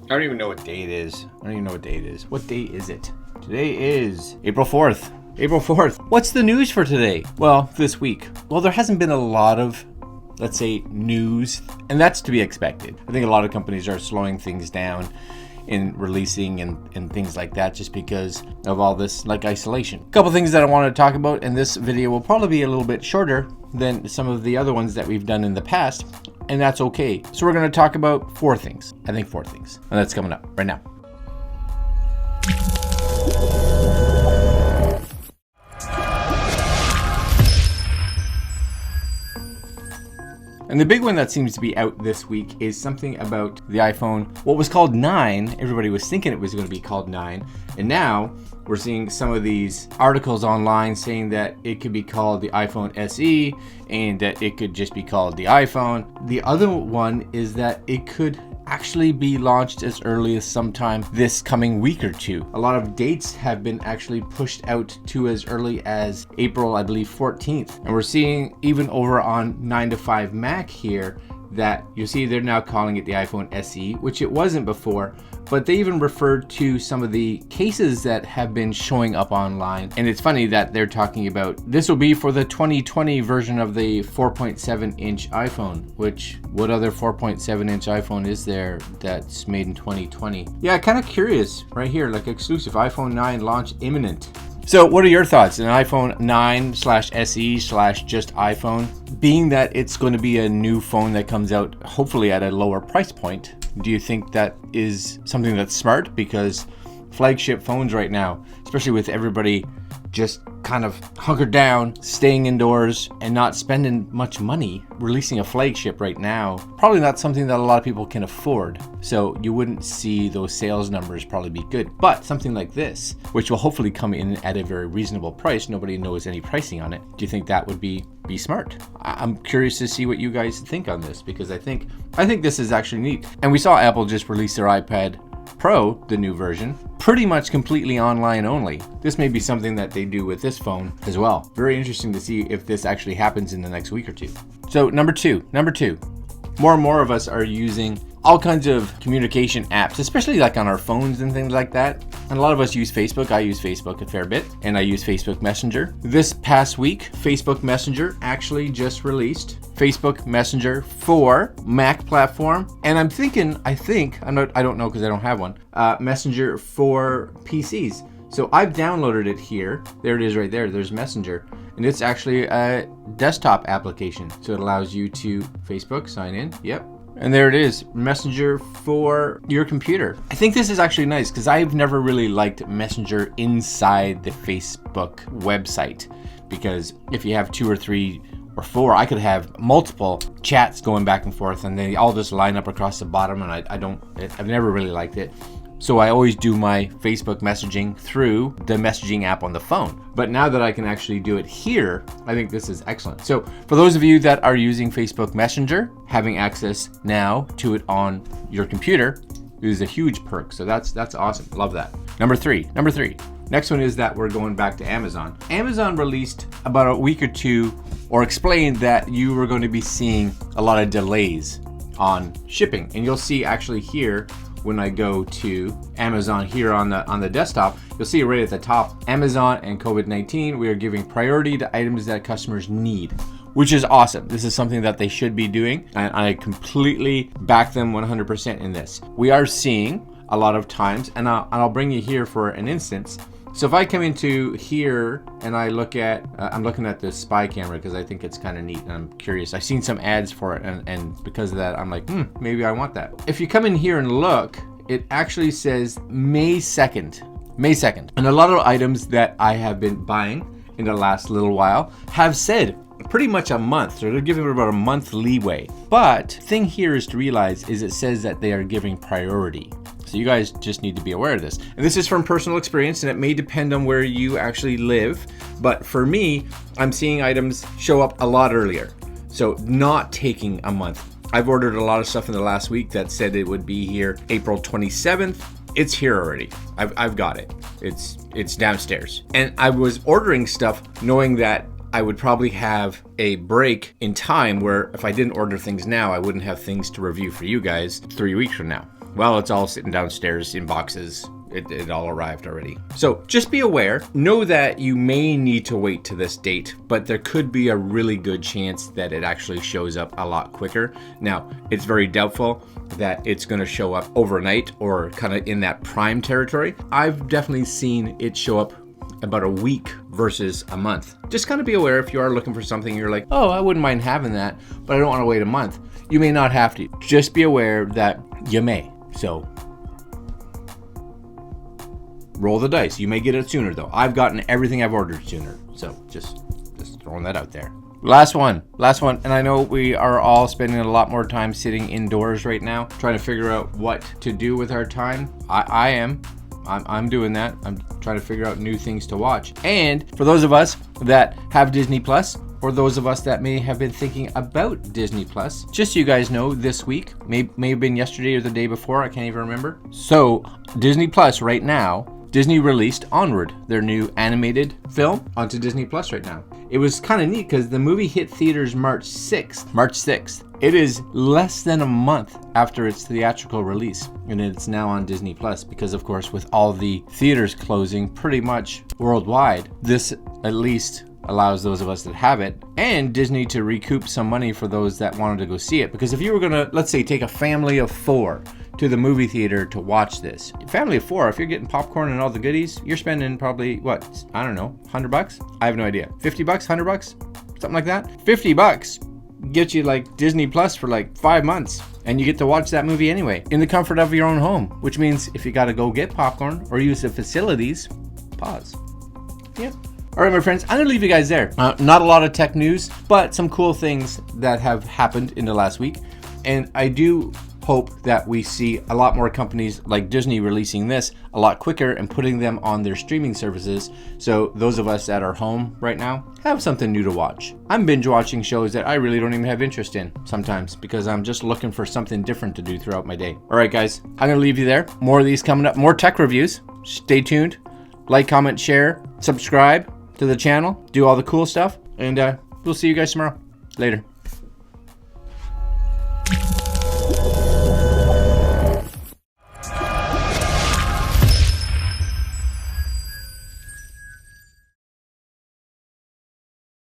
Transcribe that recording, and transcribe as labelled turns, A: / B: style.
A: I don't even know what day it is. What day is it? Today is April 4th. April 4th. What's the news for today? Well, this week. Well, there hasn't been a lot of, let's say, news, and that's to be expected. I think a lot of companies are slowing things down in releasing and things like that just because of all this like isolation. A couple things that I want to talk about, and this video will probably be a little bit shorter than some of the other ones that we've done in the past, and that's okay. So we're going to talk about four things. I think four things, and that's coming up right now. And the big one that seems to be out this week is something about the iPhone, what was called 9. Everybody was thinking it was going to be called 9. And now we're seeing some of these articles online saying that it could be called the iPhone SE and that it could just be called the iPhone. The other one is that it could actually be launched as early as sometime this coming week or two. A lot of dates have been actually pushed out to as early as April, I believe 14th. And we're seeing even over on 9to5Mac here that you see they're now calling it the iPhone SE, which it wasn't before, but they even referred to some of the cases that have been showing up online. And it's funny that they're talking about this will be for the 2020 version of the 4.7 inch iPhone, which what other 4.7 inch iPhone is there that's made in 2020? Yeah, kind of curious right here, like exclusive iPhone 9 launch imminent. So what are your thoughts? An iPhone 9/SE/just iPhone, being that it's going to be a new phone that comes out hopefully at a lower price point, do you think that is something that's smart? Because flagship phones right now, especially with everybody just kind of hunkered down, staying indoors and not spending much money, releasing a flagship right now, probably not something that a lot of people can afford. So you wouldn't see those sales numbers probably be good. But something like this, which will hopefully come in at a very reasonable price, nobody knows any pricing on it. Do you think that would be smart? I'm curious to see what you guys think on this, because I think this is actually neat. And we saw Apple just release their iPad Pro, the new version, pretty much completely online only. This may be something that they do with this phone as well. Very interesting to see if this actually happens in the next week or two. So number two, more and more of us are using all kinds of communication apps, especially like on our phones and things like that. And a lot of us use Facebook. I use Facebook a fair bit, and I use Facebook Messenger. This past week, Facebook Messenger actually just released Facebook Messenger for Mac platform. And I don't know because I don't have one, Messenger for PCs. So I've downloaded it here. There it is right there. There's Messenger. And it's actually a desktop application. So it allows you to Facebook, sign in. Yep. And there it is, Messenger for your computer. I think this is actually nice because I've never really liked Messenger inside the Facebook website, because if you have 2 or 3 or 4, I could have multiple chats going back and forth and they all just line up across the bottom, and I've never really liked it. So I always do my Facebook messaging through the messaging app on the phone. But now that I can actually do it here, I think this is excellent. So for those of you that are using Facebook Messenger, having access now to it on your computer is a huge perk. So that's awesome. Love that. Number three. Next one is that we're going back to Amazon. Amazon released about a week or two, or explained that you were going to be seeing a lot of delays on shipping. And you'll see actually here, when I go to Amazon here on the desktop, you'll see right at the top, Amazon and COVID-19, we are giving priority to items that customers need, which is awesome. This is something that they should be doing, and I completely back them 100% in this. We are seeing a lot of times, and I'll bring you here for an instance. So if I come into here and I look at, I'm looking at this spy camera because I think it's kind of neat and I'm curious. I've seen some ads for it, and because of that, I'm like, maybe I want that. If you come in here and look, it actually says May 2nd. And a lot of items that I have been buying in the last little while have said pretty much a month. So they're giving it about a month leeway. But thing here is to realize is it says that they are giving priority. So you guys just need to be aware of this. And this is from personal experience, and it may depend on where you actually live. But for me, I'm seeing items show up a lot earlier. So not taking a month. I've ordered a lot of stuff in the last week that said it would be here April 27th. It's here already. I've got it. It's downstairs. And I was ordering stuff knowing that I would probably have a break in time where if I didn't order things now, I wouldn't have things to review for you guys 3 weeks from now. Well, it's all sitting downstairs in boxes. It all arrived already. So just be aware, know that you may need to wait to this date, but there could be a really good chance that it actually shows up a lot quicker. Now, it's very doubtful that it's gonna show up overnight or kind of in that prime territory. I've definitely seen it show up about a week versus a month. Just kind of be aware if you are looking for something, you're like, oh, I wouldn't mind having that, but I don't wanna wait a month. You may not have to. Just be aware that you may. So roll the dice. You may get it sooner though. I've gotten everything I've ordered sooner. So just throwing that out there. Last one. And I know we are all spending a lot more time sitting indoors right now, trying to figure out what to do with our time. I'm doing that. I'm trying to figure out new things to watch. And for those of us that have Disney Plus, or those of us that may have been thinking about Disney Plus, just so you guys know, this week, may have been yesterday or the day before, I can't even remember. So Disney Plus right now, Disney released Onward, their new animated film, onto Disney Plus right now. It was kind of neat because the movie hit theaters March 6th. It is less than a month after its theatrical release, and it's now on Disney Plus because, of course, with all the theaters closing pretty much worldwide, this at least allows those of us that have it and Disney to recoup some money for those that wanted to go see it. Because if you were gonna, let's say, take a family of 4 to the movie theater to watch this, family of 4, if you're getting popcorn and all the goodies, you're spending probably, what, I don't know, $100? I have no idea. $50, $100, something like that. $50 get you like Disney Plus for like 5 months, and you get to watch that movie anyway in the comfort of your own home, which means if you got to go get popcorn or use the facilities, pause. Yep. All right, my friends, I'm gonna leave you guys there. Not a lot of tech news, but some cool things that have happened in the last week. And I do hope that we see a lot more companies like Disney releasing this a lot quicker and putting them on their streaming services. So those of us that are home right now have something new to watch. I'm binge watching shows that I really don't even have interest in sometimes because I'm just looking for something different to do throughout my day. All right, guys, I'm gonna leave you there. More of these coming up, more tech reviews. Stay tuned. Like, comment, share, subscribe to the channel, do all the cool stuff, and we'll see you guys tomorrow. Later.